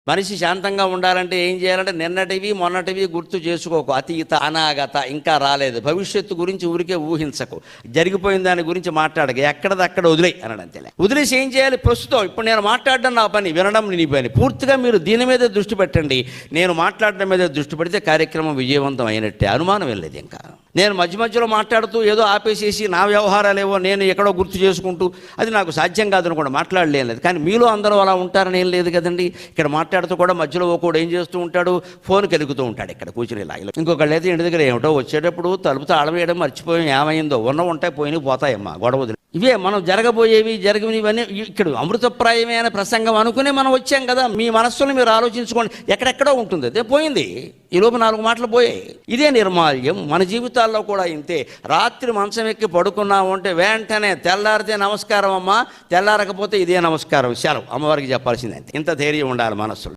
మనిషి శాంతంగా ఉండాలంటే ఏం చేయాలంటే నిన్నటివి మొన్నటివి గుర్తు చేసుకోకు. అతీత అనాగత ఇంకా రాలేదు భవిష్యత్తు గురించి ఊరికే ఊహించకు. జరిగిపోయిన దాని గురించి మాట్లాడక ఎక్కడదక్కడ వదిలే అనడం అంతేలే. వదిలేసి ఏం చేయాలి? ప్రస్తుతం ఇప్పుడు నేను మాట్లాడడం నా పని, వినడం నీ పని. పూర్తిగా మీరు దీని మీదే దృష్టి పెట్టండి. నేను మాట్లాడడం మీద దృష్టి పెడితే కార్యక్రమం విజయవంతం అయినట్టే, అనుమానం వెళ్ళలేదు. ఇంకా నేను మధ్య మధ్యలో మాట్లాడుతూ ఏదో ఆపేసేసి నా వ్యవహారాలేవో నేను ఎక్కడో గుర్తు చేసుకుంటూ అది నాకు సాధ్యం కాదని కూడా మాట్లాడలేదు. కానీ మీలో అందరూ అలా ఉంటారని ఏం లేదు కదండి. ఇక్కడ మాట్లాడుతూ కూడా మధ్యలో ఒకడు ఏం చేస్తూ ఉంటాడు, ఫోన్కి ఎదుగుతూ ఉంటాడు ఇక్కడ కూర్చుని ఇలా. ఇంకొకళ్ళు అయితే ఇంటి దగ్గర ఏమిటో వచ్చేటప్పుడు తలుపు తాళం వేయడం మర్చిపోయాం, ఏమైందో, ఉంటాయి పోయినవి పోతాయమ్మా గొడవ. ఇవే మనం జరగబోయేవి జరిగినవన్నీ ఇక్కడ అమృతప్రాయమైన ప్రసంగం అనుకునే మనం వచ్చాం కదా. మీ మనస్సులో మీరు ఆలోచించుకోండి, ఎక్కడెక్కడో ఉంటుంది, అదే పోయింది. ఈ లోపు 4 మాటలు పోయాయి. ఇదే నిర్మాల్యం మన జీవితాల్లో కూడా ఇంతే. రాత్రి మంచం ఎక్కి పడుకున్నాము అంటే వెంటనే తెల్లారితే నమస్కారం అమ్మా, తెల్లారకపోతే ఇదే నమస్కారం, సెలవు, అమ్మవారికి చెప్పాల్సిందే. ఇంత ధైర్యం ఉండాలి మనస్సులో.